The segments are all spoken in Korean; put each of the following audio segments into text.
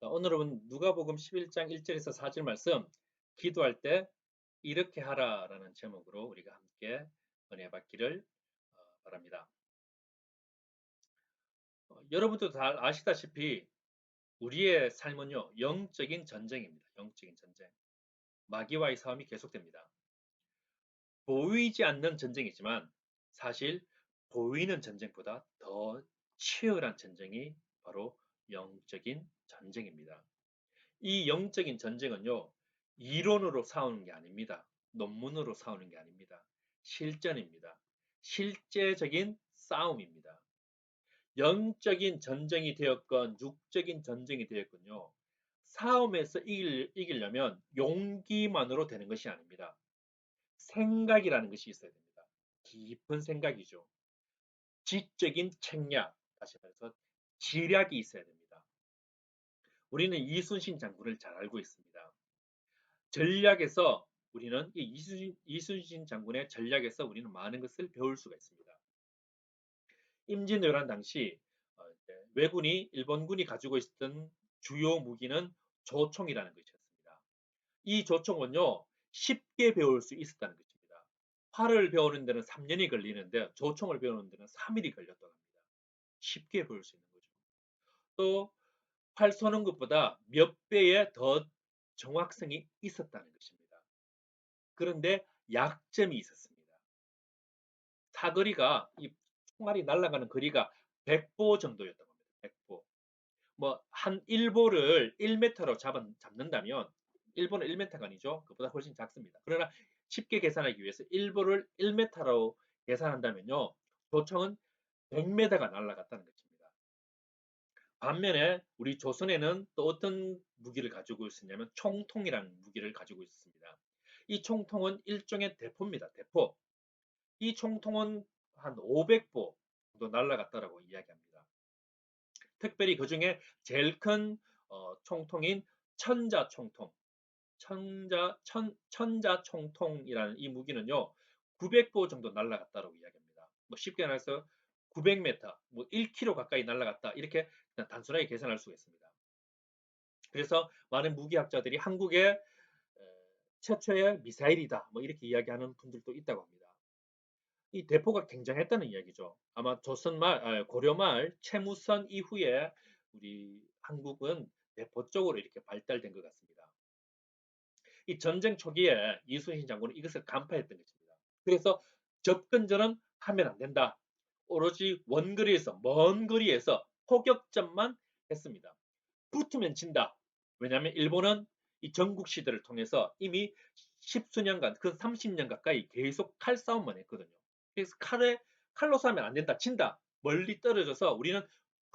오늘은 누가복음 11장 1절에서 4절 말씀, 기도할 때 이렇게 하라라는 제목으로 우리가 함께 은혜 받기를 바랍니다. 여러분도 잘 아시다시피 우리의 삶은요, 영적인 전쟁입니다. 영적인 전쟁. 마귀와의 싸움이 계속됩니다. 보이지 않는 전쟁이지만 사실 보이는 전쟁보다 더 치열한 전쟁이 바로 영적인 전쟁입니다. 이 영적인 전쟁은요, 이론으로 싸우는 게 아닙니다. 논문으로 싸우는 게 아닙니다. 실전입니다. 실제적인 싸움입니다. 영적인 전쟁이 되었건 육적인 전쟁이 되었건요, 싸움에서 이기려면 용기만으로 되는 것이 아닙니다. 생각이라는 것이 있어야 됩니다. 깊은 생각이죠. 지적인 책략, 다시 말해서 지략이 있어야 됩니다. 우리는 이순신 장군을 잘 알고 있습니다. 전략에서 우리는 이순신 장군의 전략에서 우리는 많은 것을 배울 수가 있습니다. 임진왜란 당시 왜군이 일본군이 가지고 있었던 주요 무기는 조총이라는 것이었습니다. 이 조총은요, 쉽게 배울 수 있었다는 것입니다. 활을 배우는 데는 3년이 걸리는데 조총을 배우는 데는 3일이 걸렸다고 합니다. 쉽게 배울 수 있는 거죠. 또 활 쏘는 것보다 몇 배의 더 정확성이 있었다는 것입니다. 그런데 약점이 있었습니다. 사거리가 이 총알이 날아가는 거리가 100보 정도였던 겁니다. 100보. 뭐 한 1보를 1m로 잡는다면 1보는 1m가 아니죠. 그보다 훨씬 작습니다. 그러나 쉽게 계산하기 위해서 1보를 1m로 계산한다면요. 조총은 100m가 날아갔다는 것입니다. 반면에 우리 조선에는 또 어떤 무기를 가지고 있었냐면 총통이라는 무기를 가지고 있었습니다. 이 총통은 일종의 대포입니다. 대포. 이 총통은 한 500보 정도 날아갔다라고 이야기합니다. 특별히 그 중에 제일 큰 총통인 천자총통, 천자총통이라는 이 무기는요, 900보 정도 날아갔다라고 이야기합니다. 뭐 쉽게 말해서 900m, 뭐 1km 가까이 날아갔다 이렇게 그냥 단순하게 계산할 수가 있습니다. 그래서 많은 무기학자들이 한국의 최초의 미사일이다, 뭐 이렇게 이야기하는 분들도 있다고 합니다. 이 대포가 굉장했다는 이야기죠. 아마 고려말 채무선 이후에 우리 한국은 대포 쪽으로 이렇게 발달된 것 같습니다. 이 전쟁 초기에 이순신 장군은 이것을 간파했던 것입니다. 그래서 접근전은 하면 안 된다. 오로지 원거리에서, 먼 거리에서 포격전만 했습니다. 붙으면 진다. 왜냐하면 일본은 이 전국 시대를 통해서 이미 십수년간, 그 30년 가까이 계속 칼싸움만 했거든요. 그래서 칼로 싸면 안 된다, 진다. 멀리 떨어져서 우리는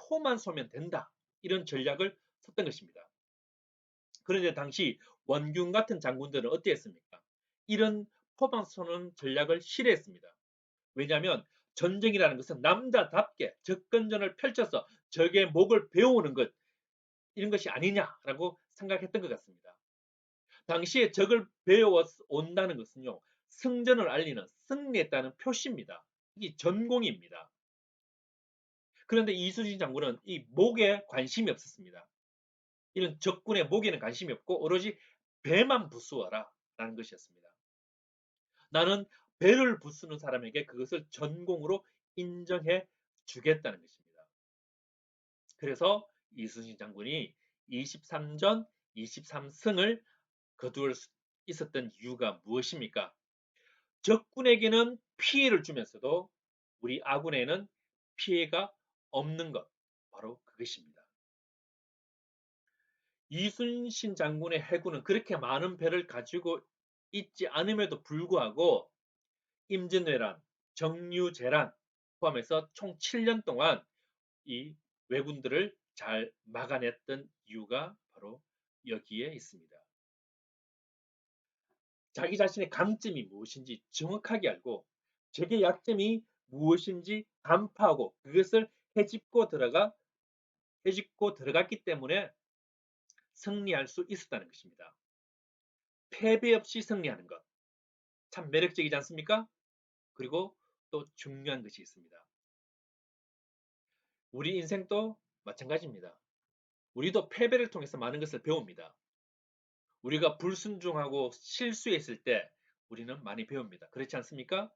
포만 쏘면 된다. 이런 전략을 썼던 것입니다. 그런데 당시 원균 같은 장군들은 어땠습니까? 이런 포만 쏘는 전략을 싫어했습니다. 왜냐하면 전쟁이라는 것은 남자답게 접근전을 펼쳐서 적의 목을 베어오는 것, 이런 것이 아니냐라고 생각했던 것 같습니다. 당시에 적을 배워 온다는 것은요, 승전을 알리는, 승리했다는 표시입니다. 이게 전공입니다. 그런데 이순신 장군은 이 목에 관심이 없었습니다. 이런 적군의 목에는 관심이 없고 오로지 배만 부수어라 라는 것이었습니다. 나는 배를 부수는 사람에게 그것을 전공으로 인정해 주겠다는 것입니다. 그래서 이순신 장군이 23전 23승을 거둘 수 있었던 이유가 무엇입니까? 적군에게는 피해를 주면서도 우리 아군에는 피해가 없는 것, 바로 그것입니다. 이순신 장군의 해군은 그렇게 많은 배를 가지고 있지 않음에도 불구하고 임진왜란, 정유재란 포함해서 총 7년 동안 이 왜군들을 잘 막아냈던 이유가 바로 여기에 있습니다. 자기 자신의 강점이 무엇인지 정확하게 알고 적의 약점이 무엇인지 간파하고 그것을 해집고 들어갔기 때문에 승리할 수 있었다는 것입니다. 패배 없이 승리하는 것. 참 매력적이지 않습니까? 그리고 또 중요한 것이 있습니다. 우리 인생도 마찬가지입니다. 우리도 패배를 통해서 많은 것을 배웁니다. 우리가 불순종하고 실수했을 때 우리는 많이 배웁니다. 그렇지 않습니까?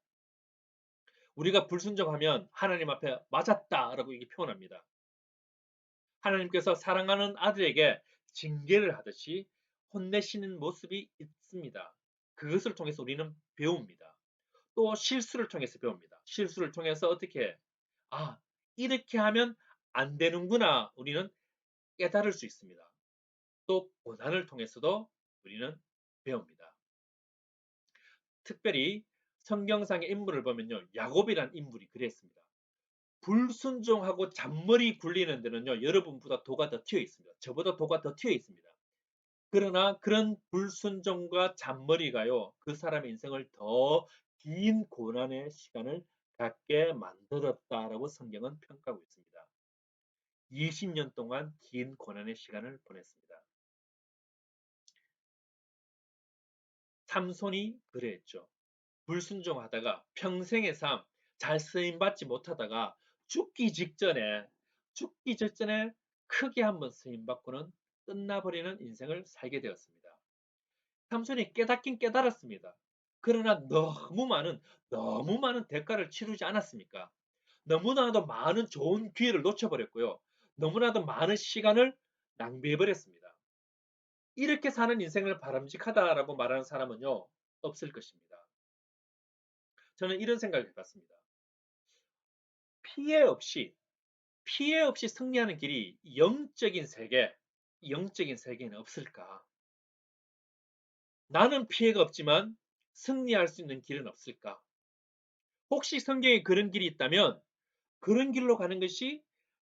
우리가 불순종하면 하나님 앞에 맞았다라고 이게 표현합니다. 하나님께서 사랑하는 아들에게 징계를 하듯이 혼내시는 모습이 있습니다. 그것을 통해서 우리는 배웁니다. 또 실수를 통해서 배웁니다. 실수를 통해서 어떻게 아, 이렇게 하면 안 되는구나 우리는 깨달을 수 있습니다. 또 고난을 통해서도 우리는 배웁니다. 특별히 성경상의 인물을 보면요. 야곱이라는 인물이 그랬습니다. 불순종하고 잔머리 굴리는 데는요. 여러분보다 도가 더 튀어 있습니다. 저보다 도가 더 튀어 있습니다. 그러나 그런 불순종과 잔머리가요. 그 사람의 인생을 더 긴 고난의 시간을 갖게 만들었다라고 성경은 평가하고 있습니다. 20년 동안 긴 고난의 시간을 보냈습니다. 삼손이 그랬죠. 불순종하다가 평생의 삶 잘 쓰임받지 못하다가 죽기 직전에 크게 한번 쓰임받고는 끝나버리는 인생을 살게 되었습니다. 삼손이 깨닫긴 깨달았습니다. 그러나 너무 많은 대가를 치르지 않았습니까? 너무나도 많은 좋은 기회를 놓쳐버렸고요. 너무나도 많은 시간을 낭비해버렸습니다. 이렇게 사는 인생을 바람직하다라고 말하는 사람은요, 없을 것입니다. 저는 이런 생각을 해봤습니다. 피해 없이, 피해 없이 승리하는 길이 영적인 세계에는 없을까? 나는 피해가 없지만 승리할 수 있는 길은 없을까? 혹시 성경에 그런 길이 있다면 그런 길로 가는 것이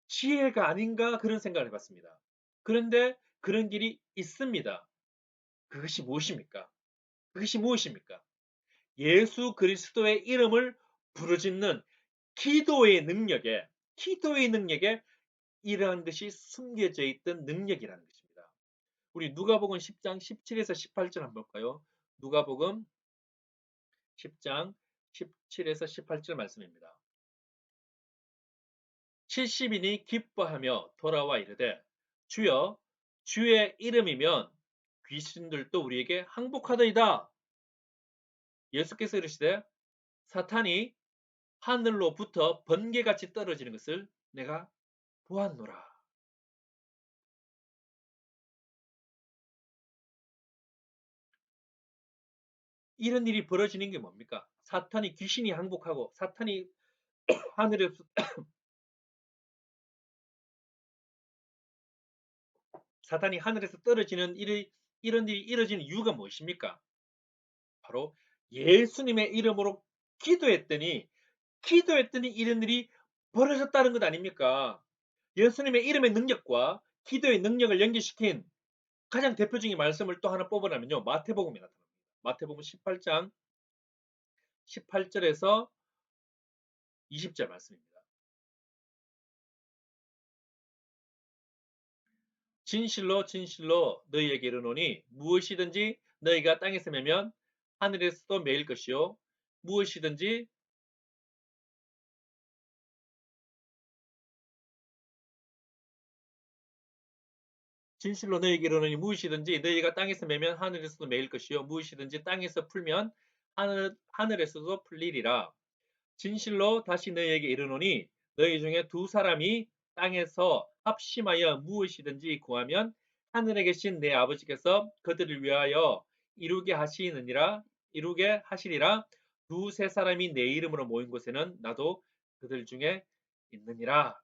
지혜가 아닌가 그런 생각을 해봤습니다. 그런데 그런 길이 있습니다. 그것이 무엇입니까? 그것이 무엇입니까? 예수 그리스도의 이름을 부르짖는 기도의 능력에 이러한 것이 숨겨져 있던 능력이라는 것입니다. 우리 누가복음 10장 17에서 18절 한번 볼까요? 누가복음 10장 17에서 18절 말씀입니다. 70인이 기뻐하며 돌아와 이르되 주여 주의 이름이면 귀신들도 우리에게 항복하더이다. 예수께서 이르시되 사탄이 하늘로부터 번개같이 떨어지는 것을 내가 보았노라. 이런 일이 벌어지는 게 뭡니까? 사탄이 귀신이 항복하고 하늘에서 사탄이 하늘에서 떨어지는 이런 일이 이루어지는 이유가 무엇입니까? 바로 예수님의 이름으로 기도했더니 이런 일이 벌어졌다는 것 아닙니까? 예수님의 이름의 능력과 기도의 능력을 연결시킨 가장 대표적인 말씀을 또 하나 뽑으라면요. 마태복음이 나타납니다. 마태복음 18장 18절에서 20절 말씀입니다. 진실로 진실로 너희에게 이르노니 무엇이든지 너희가 땅에서 매면 하늘에서도 매일 것이요 무엇이든지 진실로 너희에게 이르노니 무엇이든지 너희가 땅에서 매면 하늘에서도 매일 것이요 무엇이든지 땅에서 풀면 하늘에서도 풀리리라. 진실로 다시 너희에게 이르노니 너희 중에 두 사람이 땅에서 합심하여 무엇이든지 구하면 하늘에 계신 내 아버지께서 그들을 위하여 이루게 하시리라. 두세 사람이 내 이름으로 모인 곳에는 나도 그들 중에 있느니라.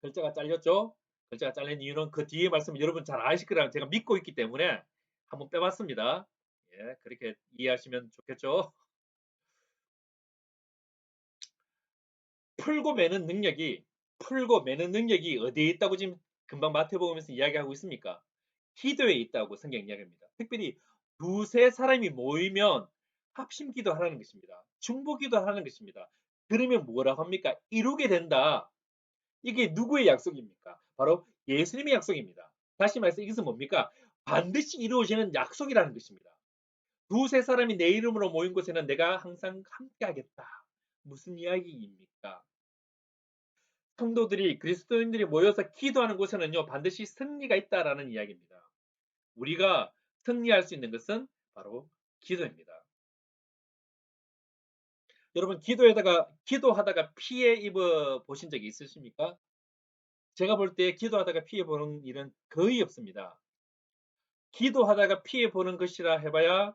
글자가 잘렸죠? 글자가 잘린 이유는 그 뒤에 말씀 여러분 잘 아실 거라 제가 믿고 있기 때문에 한번 빼봤습니다. 예, 그렇게 이해하시면 좋겠죠? 풀고 매는 능력이 어디에 있다고 지금 금방 마태복음에서 이야기하고 있습니까? 기도에 있다고 성경 이야기합니다. 특별히 두세 사람이 모이면 합심기도 하라는 것입니다. 중보기도 하라는 것입니다. 그러면 뭐라고 합니까? 이루게 된다. 이게 누구의 약속입니까? 바로 예수님의 약속입니다. 다시 말해서 이것은 뭡니까? 반드시 이루어지는 약속이라는 것입니다. 두세 사람이 내 이름으로 모인 곳에는 내가 항상 함께 하겠다. 무슨 이야기입니까? 성도들이 그리스도인들이 모여서 기도하는 곳에는요 반드시 승리가 있다라는 이야기입니다. 우리가 승리할 수 있는 것은 바로 기도입니다. 여러분 기도하다가 피해 입어 보신 적이 있으십니까? 제가 볼 때 기도하다가 피해 보는 일은 거의 없습니다. 기도하다가 피해 보는 것이라 해봐야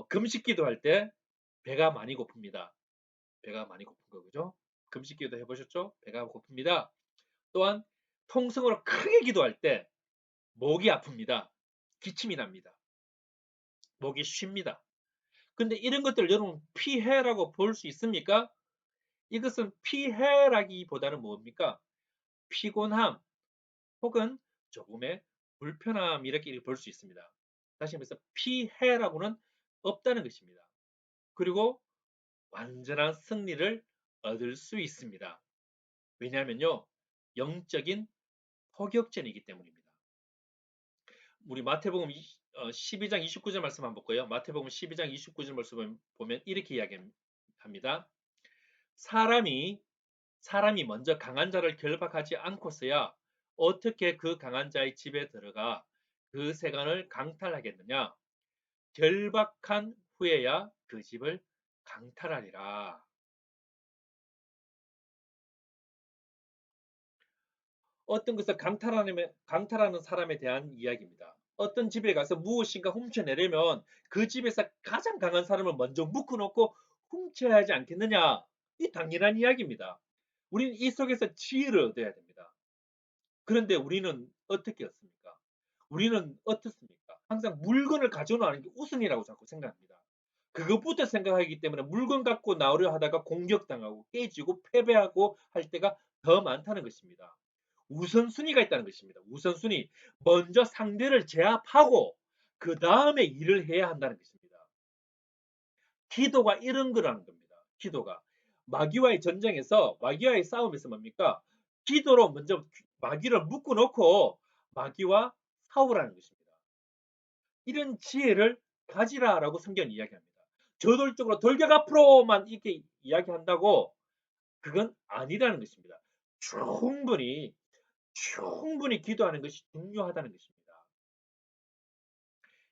금식 기도할 때 배가 많이 고픕니다. 배가 많이 고픈 거 그죠? 금식 기도 해보셨죠? 배가 고픕니다. 또한 통성으로 크게 기도할 때 목이 아픕니다. 기침이 납니다. 목이 쉽니다. 근데 이런 것들 여러분 피해라고 볼 수 있습니까? 이것은 피해라기보다는 뭡니까? 피곤함 혹은 조금의 불편함 이렇게 볼 수 있습니다. 다시 말해서 피해라고는 없다는 것입니다. 그리고 완전한 승리를 얻을 수 있습니다. 왜냐하면요. 영적인 포격전이기 때문입니다. 우리 마태복음 12장 29절 말씀 한번 볼까요? 마태복음 12장 29절 말씀 보면 이렇게 이야기합니다. 사람이 먼저 강한 자를 결박하지 않고서야 어떻게 그 강한 자의 집에 들어가 그 세간을 강탈하겠느냐? 결박한 후에야 그 집을 강탈하리라. 어떤 것을 강탈하는 사람에 대한 이야기입니다. 어떤 집에 가서 무엇인가 훔쳐내려면 그 집에서 가장 강한 사람을 먼저 묶어놓고 훔쳐야 하지 않겠느냐? 이 당연한 이야기입니다. 우리는 이 속에서 지혜를 얻어야 됩니다. 그런데 우리는 어떻게 했습니까? 우리는 어떻습니까? 항상 물건을 가져오는 게 우선이라고 자꾸 생각합니다. 그것부터 생각하기 때문에 물건 갖고 나오려 하다가 공격당하고 깨지고 패배하고 할 때가 더 많다는 것입니다. 우선순위가 있다는 것입니다. 우선순위. 먼저 상대를 제압하고 그 다음에 일을 해야 한다는 것입니다. 기도가 이런 거라는 겁니다. 기도가. 마귀와의 싸움에서 뭡니까? 기도로 먼저 마귀를 묶어놓고 마귀와 싸우라는 것입니다. 이런 지혜를 가지라라고 성경은 이야기합니다. 저돌적으로 돌격 앞으로만 이렇게 이야기한다고 그건 아니라는 것입니다. 충분히 기도하는 것이 중요하다는 것입니다.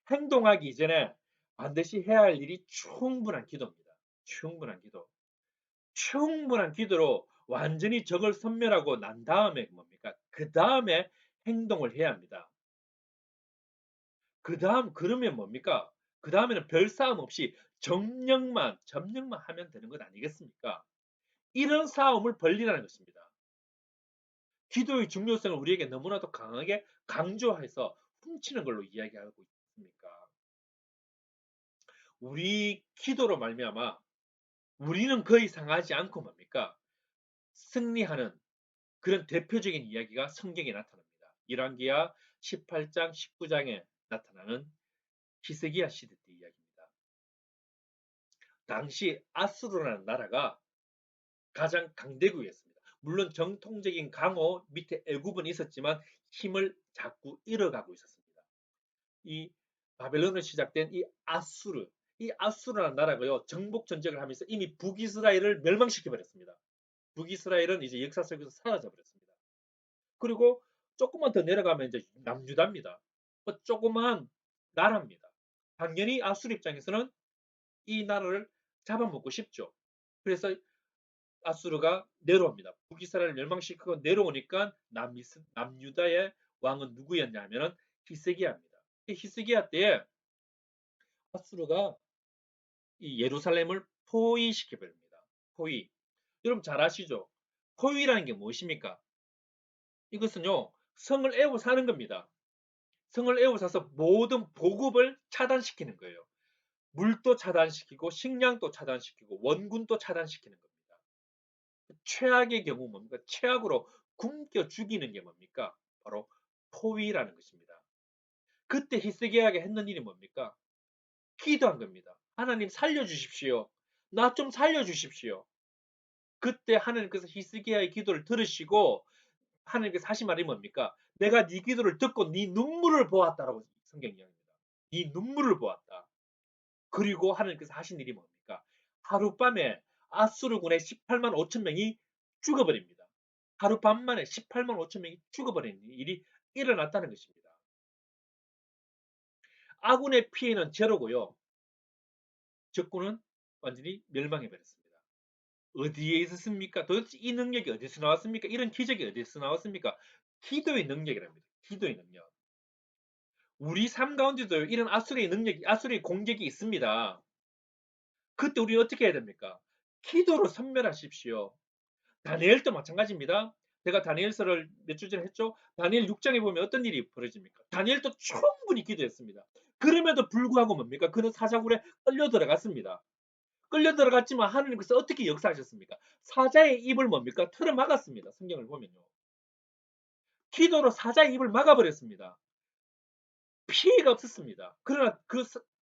행동하기 이전에 반드시 해야 할 일이 충분한 기도입니다. 충분한 기도. 충분한 기도로 완전히 적을 섬멸하고 난 다음에 뭡니까? 그 다음에 행동을 해야 합니다. 그러면 뭡니까? 그 다음에는 별 싸움 없이 점령만 하면 되는 것 아니겠습니까? 이런 싸움을 벌리라는 것입니다. 기도의 중요성을 우리에게 너무나도 강하게 강조해서 훔치는 걸로 이야기하고 있습니까? 우리 기도로 말미암아 우리는 거의 상하지 않고 뭡니까? 승리하는 그런 대표적인 이야기가 성경에 나타납니다. 열왕기하 18장, 19장에 나타나는 히스기야 시대 때 이야기입니다. 당시 아수르라는 나라가 가장 강대국이었습니다. 물론 정통적인 강호 밑에 애굽은 있었지만 힘을 자꾸 잃어가고 있었습니다. 이 바벨론으로 시작된 이 아수르라는 나라가요 정복 전쟁을 하면서 이미 북이스라엘을 멸망시켜 버렸습니다. 북이스라엘은 이제 역사 속에서 사라져 버렸습니다. 그리고 조금만 더 내려가면 이제 남유다입니다. 조그만 나라입니다. 당연히 아수르 입장에서는 이 나라를 잡아먹고 싶죠. 그래서 아수르가 내려옵니다. 북이스라엘을 멸망시키고 내려오니까 남유다의 왕은 누구였냐면은 히스기야입니다. 이 히스기야 때에 아수르가 이 예루살렘을 포위시켜 버립니다. 포위. 여러분 잘 아시죠? 포위라는 게 무엇입니까? 이것은요 성을 에워사는 겁니다. 성을 에워싸서 모든 보급을 차단시키는 거예요. 물도 차단시키고 식량도 차단시키고 원군도 차단시키는 겁니다. 최악의 경우 뭡니까? 최악으로 굶겨 죽이는 게 뭡니까? 바로 포위라는 것입니다. 그때 히스기야가 했는 일이 뭡니까? 기도한 겁니다. 하나님 살려주십시오. 나 좀 살려주십시오. 그때 하나님께서 히스기야의 기도를 들으시고 하나님께서 하신 말이 뭡니까? 내가 네 기도를 듣고 네 눈물을 보았다라고 성경이 이야기합니다. 네 눈물을 보았다. 그리고 하나님께서 하신 일이 뭡니까? 하룻밤에 아수르군의 18만 5천 명이 죽어버립니다. 하루 밤 만에 18만 5천 명이 죽어버리는 일이 일어났다는 것입니다. 아군의 피해는 제로고요. 적군은 완전히 멸망해 버렸습니다. 어디에 있었습니까? 도대체 이 능력이 어디서 나왔습니까? 이런 기적이 어디서 나왔습니까? 기도의 능력이랍니다. 기도의 능력. 우리 삶 가운데도 이런 아수리의 능력이, 아수리의 공격이 있습니다. 그때 우리 어떻게 해야 됩니까? 기도로 선멸하십시오. 다니엘도 마찬가지입니다. 제가 다니엘서를 몇 주 전에 했죠. 다니엘 6장에 보면 어떤 일이 벌어집니까? 다니엘도 충분히 기도했습니다. 그럼에도 불구하고 뭡니까? 그는 사자굴에 끌려 들어갔습니다. 끌려 들어갔지만 하나님께서 어떻게 역사하셨습니까? 사자의 입을 뭡니까? 틀어 막았습니다. 성경을 보면요. 기도로 사자의 입을 막아버렸습니다. 피해가 없었습니다. 그러나 그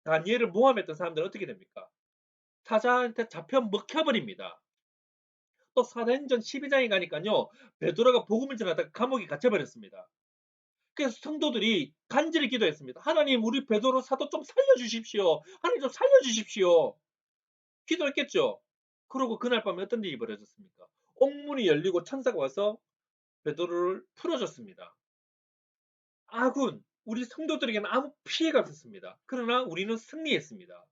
다니엘을 모함했던 사람들은 어떻게 됩니까? 사자한테 잡혀 먹혀버립니다. 또 사도행전 12장에 가니까요. 베드로가 복음을 전하다가 감옥에 갇혀버렸습니다. 그래서 성도들이 간절히 기도했습니다. 하나님 우리 베드로 사도 좀 살려주십시오. 하나님 좀 살려주십시오. 기도했겠죠. 그러고 그날 밤에 어떤 일이 벌어졌습니까? 옥문이 열리고 천사가 와서 베드로를 풀어줬습니다. 아군, 우리 성도들에게는 아무 피해가 없었습니다. 그러나 우리는 승리했습니다.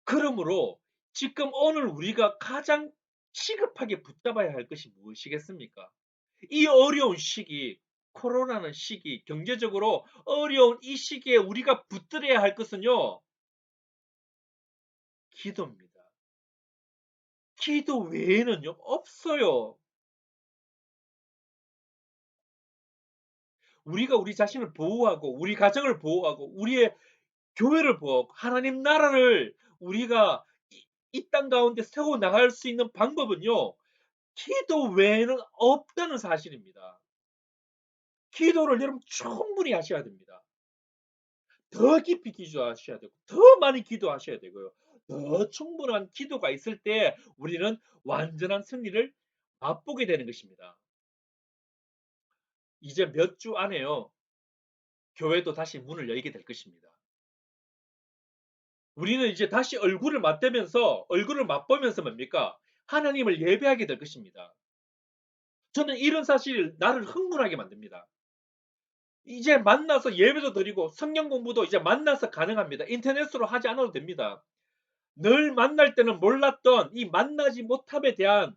그러므로 지금 오늘 우리가 가장 시급하게 붙잡아야 할 것이 무엇이겠습니까? 이 어려운 시기, 코로나는 시기, 경제적으로 어려운 이 시기에 우리가 붙들어야 할 것은요, 기도입니다. 기도 외에는요, 없어요. 우리가 우리 자신을 보호하고, 우리 가정을 보호하고, 우리의 교회를 보호하고, 하나님 나라를 우리가 이 땅 가운데 세워 나갈 수 있는 방법은요, 기도 외에는 없다는 사실입니다. 기도를 여러분 충분히 하셔야 됩니다. 더 깊이 기도하셔야 되고, 더 많이 기도하셔야 되고요. 더 충분한 기도가 있을 때 우리는 완전한 승리를 맛보게 되는 것입니다. 이제 몇 주 안에요. 교회도 다시 문을 열게 될 것입니다. 우리는 이제 다시 얼굴을 맛보면서 뭡니까? 하나님을 예배하게 될 것입니다. 저는 이런 사실이 나를 흥분하게 만듭니다. 이제 만나서 예배도 드리고 성경 공부도 이제 만나서 가능합니다. 인터넷으로 하지 않아도 됩니다. 늘 만날 때는 몰랐던 이 만나지 못함에 대한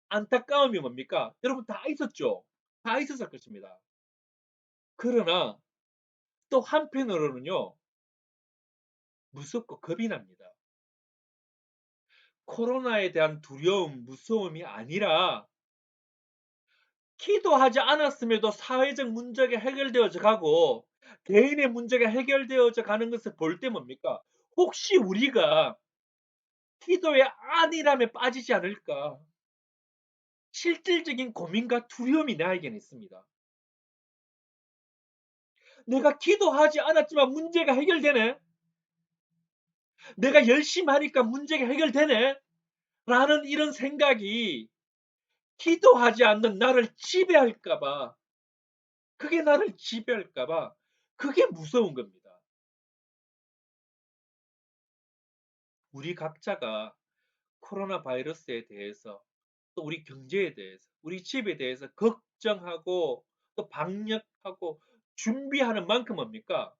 안타까움이 뭡니까? 여러분 다 있었죠? 다 있었을 것입니다. 그러나 또 한편으로는요, 무섭고 겁이 납니다. 코로나에 대한 두려움, 무서움이 아니라 기도하지 않았음에도 사회적 문제가 해결되어져 가고 개인의 문제가 해결되어져 가는 것을 볼 때 뭡니까? 혹시 우리가 기도의 안일함에 빠지지 않을까? 실질적인 고민과 두려움이 나에게는 있습니다. 내가 기도하지 않았지만 문제가 해결되네? 내가 열심히 하니까 문제가 해결되네? 라는 이런 생각이 기도하지 않는 나를 지배할까봐, 그게 나를 지배할까봐, 그게 무서운 겁니다. 우리 각자가 코로나 바이러스에 대해서, 또 우리 경제에 대해서, 우리 집에 대해서 걱정하고, 또 방역하고, 준비하는 만큼 뭡니까?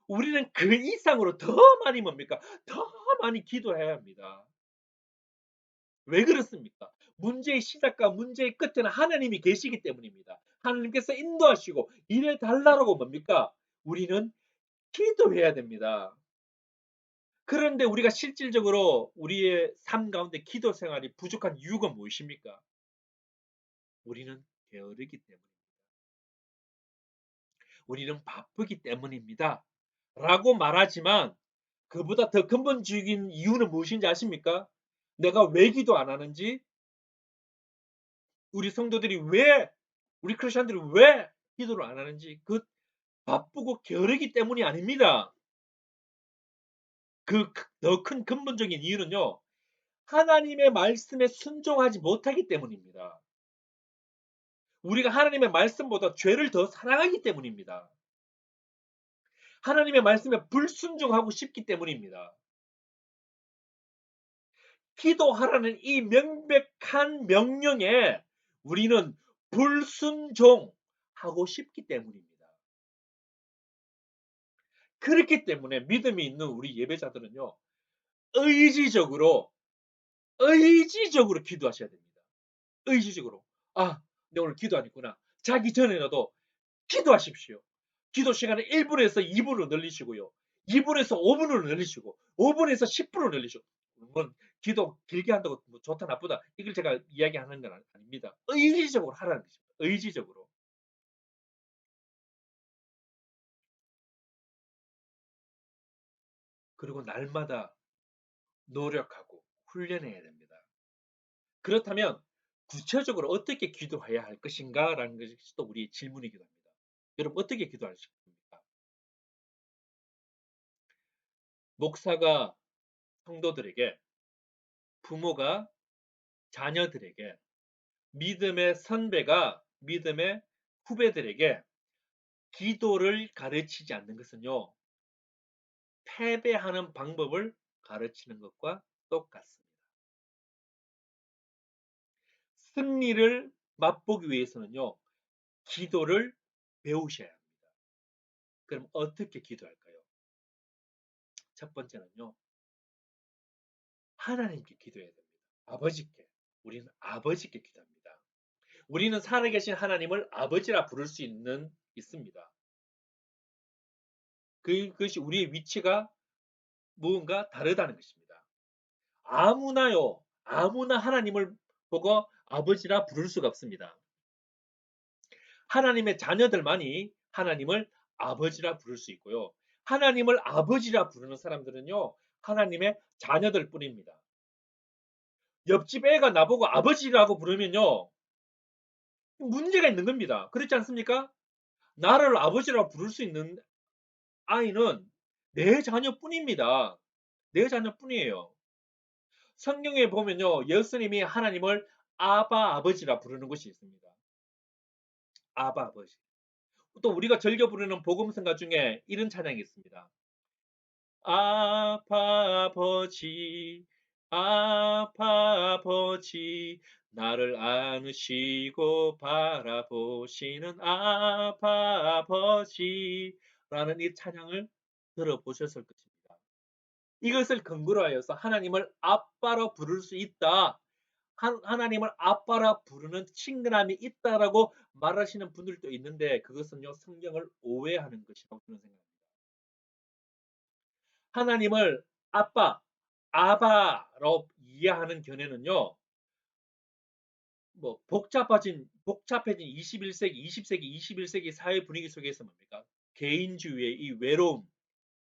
우리는 그 이상으로 더 많이 뭡니까? 더 많이 기도해야 합니다. 왜 그렇습니까? 문제의 시작과 문제의 끝에는 하나님이 계시기 때문입니다. 하나님께서 인도하시고 이래 달라고 뭡니까? 우리는 기도해야 됩니다. 그런데 우리가 실질적으로 우리의 삶 가운데 기도 생활이 부족한 이유가 무엇입니까? 우리는 게으르기 때문입니다. 우리는 바쁘기 때문입니다. 라고 말하지만 그보다 더 근본적인 이유는 무엇인지 아십니까? 내가 왜 기도 안 하는지, 우리 성도들이 왜, 우리 크리스천들이 왜 기도를 안 하는지, 그 바쁘고 게으르기 때문이 아닙니다. 그 더 큰 근본적인 이유는요, 하나님의 말씀에 순종하지 못하기 때문입니다. 우리가 하나님의 말씀보다 죄를 더 사랑하기 때문입니다. 하나님의 말씀에 불순종하고 싶기 때문입니다. 기도하라는 이 명백한 명령에 우리는 불순종하고 싶기 때문입니다. 그렇기 때문에 믿음이 있는 우리 예배자들은요, 의지적으로, 의지적으로 기도하셔야 됩니다. 의지적으로. 아, 내 오늘 기도 안 했구나. 자기 전에라도 기도하십시오. 기도 시간을 1분에서 2분으로 늘리시고요. 2분에서 5분으로 늘리시고, 5분에서 10분으로 늘리시고. 물론 기도 길게 한다고 뭐 좋다 나쁘다 이걸 제가 이야기하는 건 아닙니다. 의지적으로 하라는 것입니다. 의지적으로. 그리고 날마다 노력하고 훈련해야 됩니다. 그렇다면 구체적으로 어떻게 기도해야 할 것인가라는 것이 또 우리의 질문이기도 합니다. 여러분 어떻게 기도하실 겁니까? 목사가 성도들에게, 부모가 자녀들에게, 믿음의 선배가 믿음의 후배들에게 기도를 가르치지 않는 것은요, 패배하는 방법을 가르치는 것과 똑같습니다. 승리를 맛보기 위해서는요, 기도를 배우셔야 합니다. 그럼 어떻게 기도할까요? 첫 번째는요, 하나님께 기도해야 됩니다. 아버지께. 우리는 아버지께 기도합니다. 우리는 살아계신 하나님을 아버지라 부를 수 있습니다. 그것이 우리의 위치가 무언가 다르다는 것입니다. 아무나 하나님을 보고 아버지라 부를 수가 없습니다. 하나님의 자녀들만이 하나님을 아버지라 부를 수 있고요. 하나님을 아버지라 부르는 사람들은요, 하나님의 자녀들 뿐입니다. 옆집 애가 나보고 아버지라고 부르면요, 문제가 있는 겁니다. 그렇지 않습니까? 나를 아버지라고 부를 수 있는 아이는 내 자녀뿐입니다. 내 자녀뿐이에요. 성경에 보면요, 예수님이 하나님을 아바 아버지라 부르는 것이 있습니다. 아바 아버지. 또 우리가 즐겨 부르는 복음성가 중에 이런 찬양이 있습니다. 아바 아버지, 아바 아버지, 나를 안으시고 바라보시는 아바 아버지라는 이 찬양을 들어보셨을 것입니다. 이것을 근거로 하여서 하나님을 아빠로 부를 수 있다. 하나님을 아빠라 부르는 친근함이 있다라고 말하시는 분들도 있는데 그것은요, 성경을 오해하는 것이라고 저는 생각합니다. 하나님을 아빠, 아바로 이해하는 견해는요, 뭐 복잡해진 21세기, 20세기, 21세기 사회 분위기 속에서 뭡니까? 개인주의의 이 외로움,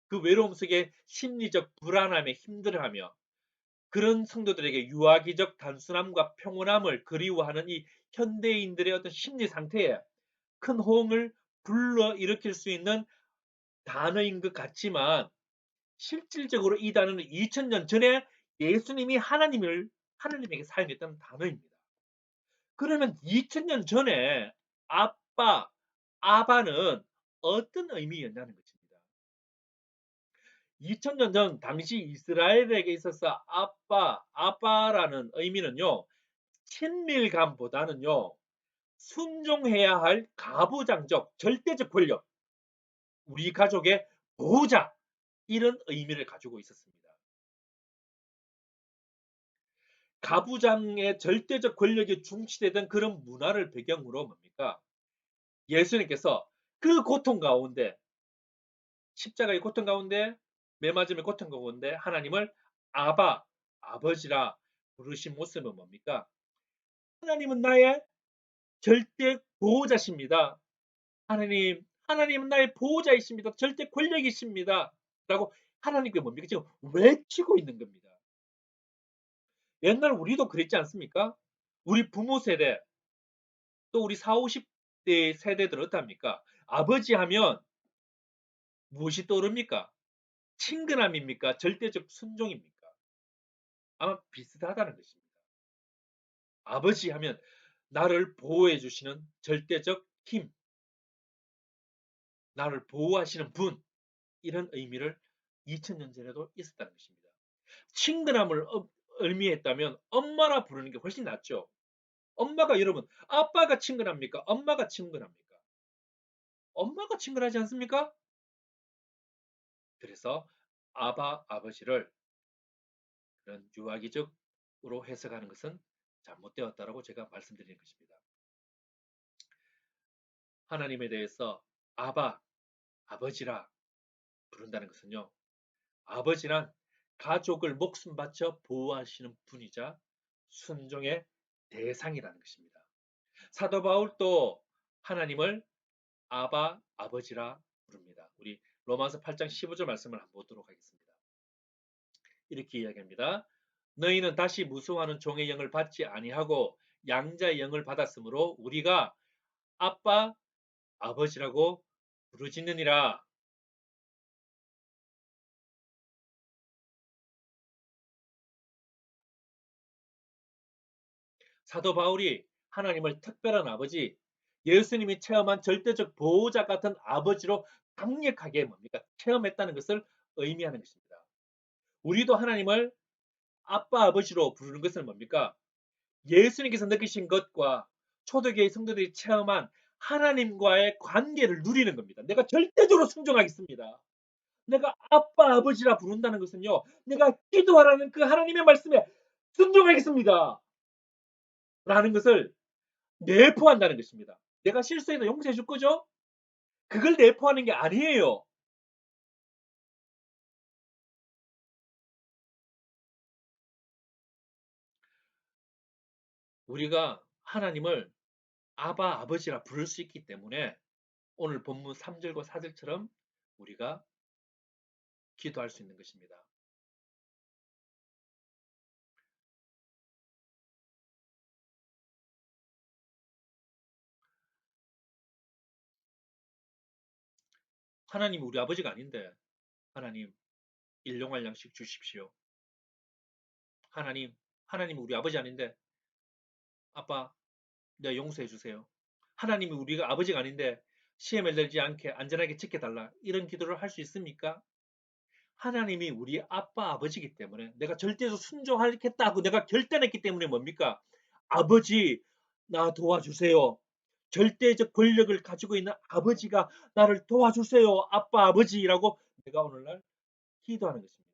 그 외로움 속에 심리적 불안함에 힘들어하며 그런 성도들에게 유아기적 단순함과 평온함을 그리워하는 이 현대인들의 어떤 심리 상태에 큰 호응을 불러일으킬 수 있는 단어인 것 같지만 실질적으로 이 단어는 2000년 전에 예수님이 하나님에게 사용했던 단어입니다. 그러면 2000년 전에 아빠, 아바는 어떤 의미였냐는 것입니다. 2000년 전 당시 이스라엘에게 있어서 아빠라는 의미는요, 친밀감보다는요, 순종해야 할 가부장적, 절대적 권력, 우리 가족의 보호자, 이런 의미를 가지고 있었습니다. 가부장의 절대적 권력이 중시되던 그런 문화를 배경으로 뭡니까? 예수님께서 그 고통 가운데, 십자가의 고통 가운데, 매맞음의 고통 가운데 하나님을 아바, 아버지라 부르신 모습은 뭡니까? 하나님은 나의 절대 보호자십니다. 하나님은 나의 보호자이십니다. 절대 권력이십니다. 라고 하나님께 뭡니까? 지금 외치고 있는 겁니다. 옛날 우리도 그랬지 않습니까? 우리 부모 세대, 또 우리 40, 50대 세대들 어떻습니까? 아버지 하면 무엇이 떠오릅니까? 친근함입니까? 절대적 순종입니까? 아마 비슷하다는 것입니다. 아버지 하면 나를 보호해 주시는 절대적 힘, 나를 보호하시는 분, 이런 의미를 2000년 전에도 있었다는 것입니다. 친근함을 의미했다면 엄마라 부르는 게 훨씬 낫죠. 엄마가 여러분 아빠가 친근합니까? 엄마가 친근합니까? 엄마가 친근하지 않습니까? 그래서 아바 아버지를 그런 유아기적으로 해석하는 것은 잘못되었다라고 제가 말씀드리는 것입니다. 하나님에 대해서 아바 아버지라 부른다는 것은요. 아버지란 가족을 목숨 바쳐 보호하시는 분이자 순종의 대상이라는 것입니다. 사도 바울도 하나님을 아바 아버지라 부릅니다. 우리 로마서 8장 15절 말씀을 한번 보도록 하겠습니다. 이렇게 이야기합니다. 너희는 다시 무수하는 종의 영을 받지 아니하고 양자의 영을 받았으므로 우리가 아빠 아버지라고 부르짖느니라. 사도 바울이 하나님을 특별한 아버지, 예수님이 체험한 절대적 보호자 같은 아버지로 강력하게 뭡니까? 체험했다는 것을 의미하는 것입니다. 우리도 하나님을 아빠 아버지로 부르는 것은 뭡니까? 예수님께서 느끼신 것과 초대교회 성도들이 체험한 하나님과의 관계를 누리는 겁니다. 내가 절대적으로 순종하겠습니다. 내가 아빠 아버지라 부른다는 것은요. 내가 기도하라는 그 하나님의 말씀에 순종하겠습니다. 라는 것을 내포한다는 것입니다. 내가 실수해도 용서해 줄 거죠? 그걸 내포하는 게 아니에요. 우리가 하나님을 아바 아버지라 부를 수 있기 때문에 오늘 본문 3절과 4절처럼 우리가 기도할 수 있는 것입니다. 하나님이 우리 아버지가 아닌데 하나님 일용할 양식 주십시오. 하나님 우리 아버지 아닌데 아빠 내 용서해 주세요. 하나님이 우리가 아버지가 아닌데 시험에 들지 않게 안전하게 지켜달라. 이런 기도를 할 수 있습니까? 하나님이 우리 아빠 아버지이기 때문에 내가 절대로 순종하겠다고 내가 결단했기 때문에 뭡니까? 아버지 나 도와주세요. 절대적 권력을 가지고 있는 아버지가 나를 도와주세요. 아빠 아버지라고 내가 오늘날 기도하는 것입니다.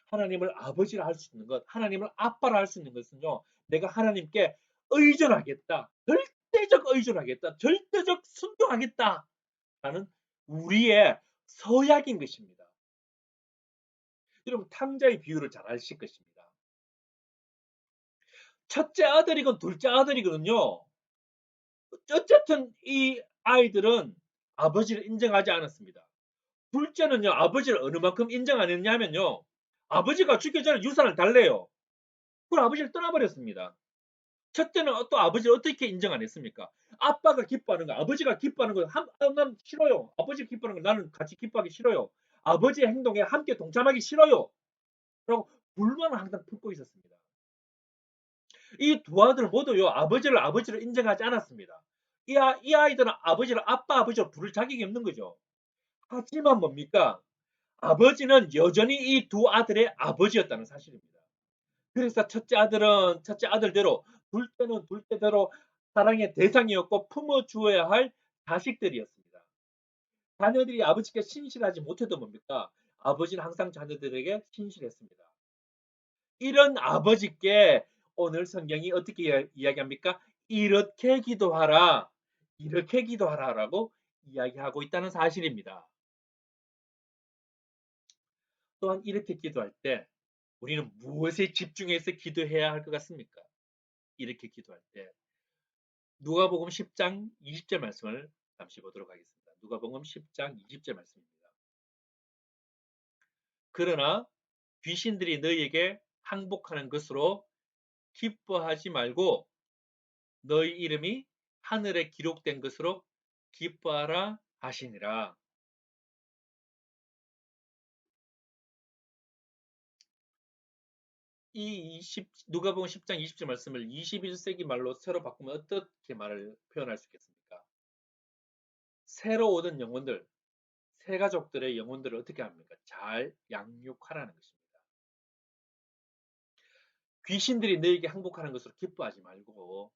하나님을 아버지라 할 수 있는 것, 하나님을 아빠라 할 수 있는 것은요. 내가 하나님께 의존하겠다. 절대적 의존하겠다. 절대적 순종하겠다. 라는 우리의 서약인 것입니다. 여러분 탕자의 비유를 잘 아실 것입니다. 첫째 아들이건 둘째 아들이거든요. 어쨌든 이 아이들은 아버지를 인정하지 않았습니다. 둘째는요, 아버지를 어느 만큼 인정 안 했냐면요, 아버지가 죽기 전에 유산을 달래요. 그걸 아버지를 떠나버렸습니다. 첫째는 또 아버지를 어떻게 인정 안 했습니까? 아빠가 기뻐하는 거, 아버지가 기뻐하는 거, 난 싫어요. 아버지 기뻐하는 거 나는 같이 기뻐하기 싫어요. 아버지의 행동에 함께 동참하기 싫어요. 라고 불만을 항상 품고 있었습니다. 이 두 아들 모두요, 아버지를 아버지로 인정하지 않았습니다. 이 아이들은 아버지를 아빠 아버지로 부를 자격이 없는 거죠. 하지만 뭡니까? 아버지는 여전히 이 두 아들의 아버지였다는 사실입니다. 그래서 첫째 아들은 첫째 아들대로, 둘째는 둘째대로 사랑의 대상이었고 품어주어야 할 자식들이었습니다. 자녀들이 아버지께 신실하지 못해도 뭡니까? 아버지는 항상 자녀들에게 신실했습니다. 이런 아버지께 오늘 성경이 어떻게 이야기합니까? 이렇게 기도하라. 이렇게 기도하라라고 이야기하고 있다는 사실입니다. 또한 이렇게 기도할 때 우리는 무엇에 집중해서 기도해야 할 것 같습니까? 이렇게 기도할 때 누가복음 10장 20절 말씀을 잠시 보도록 하겠습니다. 누가복음 10장 20절 말씀입니다. 그러나 귀신들이 너희에게 항복하는 것으로 기뻐하지 말고 너희 이름이 하늘에 기록된 것으로 기뻐하라 하시니라. 이 누가복음 10장 20절 말씀을 21세기 말로 새로 바꾸면 어떻게 말을 표현할 수 있겠습니까? 새로 오는 영혼들, 새 가족들의 영혼들을 어떻게 합니까? 잘 양육하라는 것입니다. 귀신들이 너에게 항복하는 것으로 기뻐하지 말고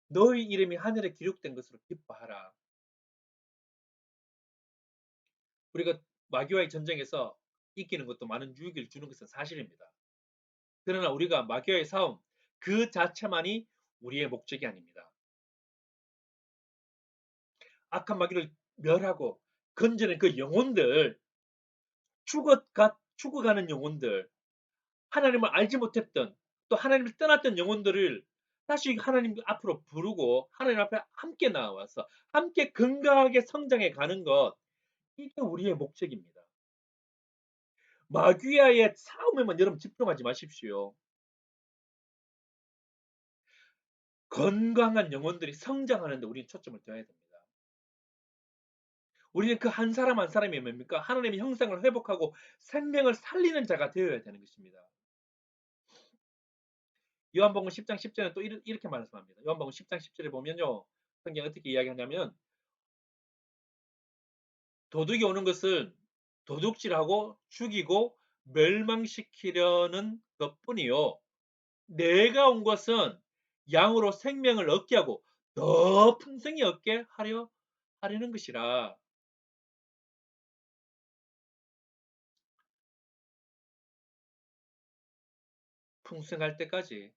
너의 이름이 하늘에 기록된 것으로 기뻐하라. 우리가 마귀와의 전쟁에서 이기는 것도 많은 유익을 주는 것은 사실입니다. 그러나 우리가 마귀와의 싸움 그 자체만이 우리의 목적이 아닙니다. 악한 마귀를 멸하고 건져낸 그 영혼들, 죽어가는 영혼들, 하나님을 알지 못했던 또 하나님을 떠났던 영혼들을 다시 하나님 앞으로 부르고 하나님 앞에 함께 나와서 함께 건강하게 성장해 가는 것, 이게 우리의 목적입니다. 마귀와의 싸움에만 여러분 집중하지 마십시오. 건강한 영혼들이 성장하는 데 우리는 초점을 둬야 됩니다. 우리는 그 한 사람 한 사람이 뭡니까? 하나님의 형상을 회복하고 생명을 살리는 자가 되어야 되는 것입니다. 요한복음 10장 10절에 또 이렇게 말씀합니다. 요한복음 10장 10절에 보면요. 성경이 어떻게 이야기하냐면 도둑이 오는 것은 도둑질하고 죽이고 멸망시키려는 것뿐이요. 내가 온 것은 양으로 생명을 얻게 하고 더 풍성히 얻게 하려는 것이라. 풍성할 때까지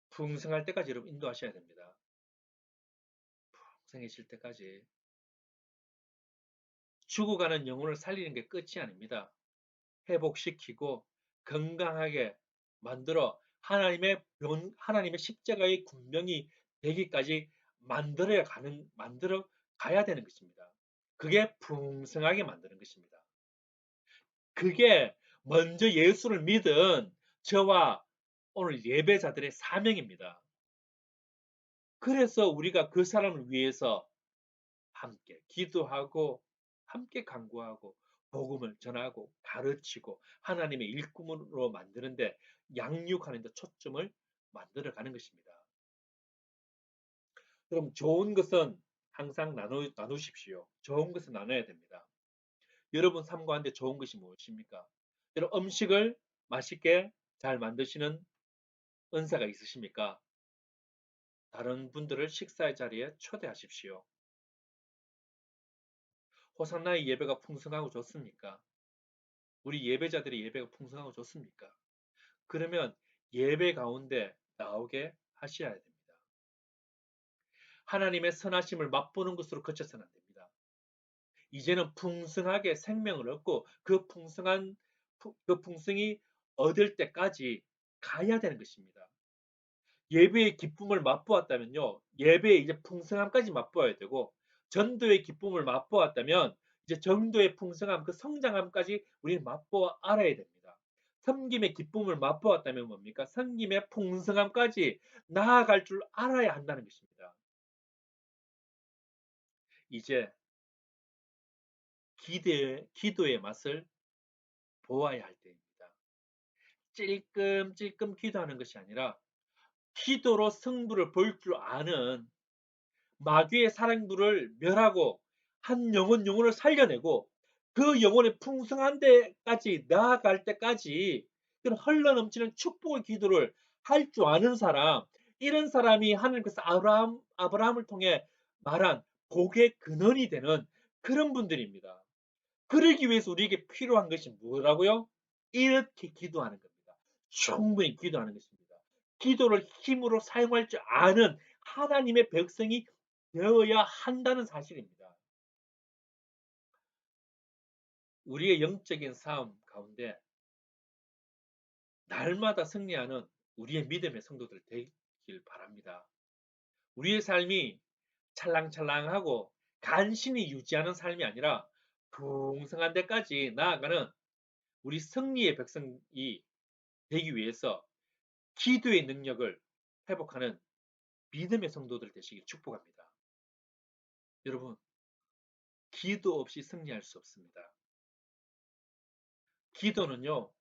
풍성할 때까지 여러분 인도하셔야 됩니다. 풍성해질 때까지. 죽어가는 영혼을 살리는 게 끝이 아닙니다. 회복시키고 건강하게 만들어 하나님의 십자가의 군명이 되기까지 만들어 가야 되는 것입니다. 그게 풍성하게 만드는 것입니다. 그게 먼저 예수를 믿은 저와 오늘 예배자들의 사명입니다. 그래서 우리가 그 사람을 위해서 함께 기도하고 함께 간구하고 복음을 전하고 가르치고 하나님의 일꾼으로 만드는데 양육하는 데 초점을 만들어 가는 것입니다. 그럼 좋은 것은 항상 나누십시오. 좋은 것은 나눠야 됩니다. 여러분 삶 가운데 좋은 것이 무엇입니까? 여러분 음식을 맛있게 잘 만드시는 은사가 있으십니까? 다른 분들을 식사의 자리에 초대하십시오. 호산나의 예배가 풍성하고 좋습니까? 우리 예배자들의 예배가 풍성하고 좋습니까? 그러면 예배 가운데 나오게 하셔야 됩니다. 하나님의 선하심을 맛보는 것으로 그쳐서는 안 됩니다. 이제는 풍성하게 생명을 얻고 그 풍성이 얻을 때까지 가야 되는 것입니다. 예배의 기쁨을 맛보았다면요. 예배의 이제 풍성함까지 맛보아야 되고 전도의 기쁨을 맛보았다면 이제 전도의 풍성함, 그 성장함까지 우리는 맛보아 알아야 됩니다. 섬김의 기쁨을 맛보았다면 뭡니까? 섬김의 풍성함까지 나아갈 줄 알아야 한다는 것입니다. 이제 기도의 맛을 보아야 할 때입니다. 찔끔찔끔 기도하는 것이 아니라 기도로 승부를 볼 줄 아는 마귀의 사랑부를 멸하고 한 영혼을 살려내고 그 영혼의 풍성한 데까지 나아갈 때까지 그런 흘러넘치는 축복의 기도를 할 줄 아는 사람, 이런 사람이 하나님께서 아브라함을 통해 말한 복의 근원이 되는 그런 분들입니다. 그러기 위해서 우리에게 필요한 것이 뭐라고요? 이렇게 기도하는 겁니다. 충분히 기도하는 것입니다. 기도를 힘으로 사용할 줄 아는 하나님의 백성이 되어야 한다는 사실입니다. 우리의 영적인 삶 가운데 날마다 승리하는 우리의 믿음의 성도들 되길 바랍니다. 우리의 삶이 찰랑찰랑하고 간신히 유지하는 삶이 아니라 풍성한 데까지 나아가는 우리 승리의 백성이 되기 위해서 기도의 능력을 회복하는 믿음의 성도들 되시길 축복합니다. 여러분, 기도 없이 승리할 수 없습니다. 기도는요,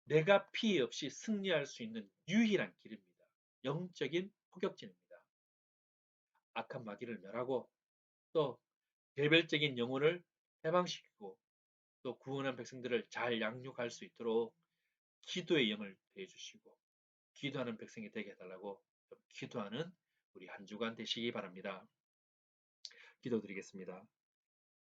내가 피해 없이 승리할 수 있는 유일한 길입니다. 영적인 포격진입니다. 악한 마귀를 멸하고 또 개별적인 영혼을 해방시키고 또 구원한 백성들을 잘 양육할 수 있도록 기도의 영을 대해 주시고 기도하는 백성이 되게 해달라고 좀 기도하는 우리 한 주간 되시기 바랍니다. 기도드리겠습니다.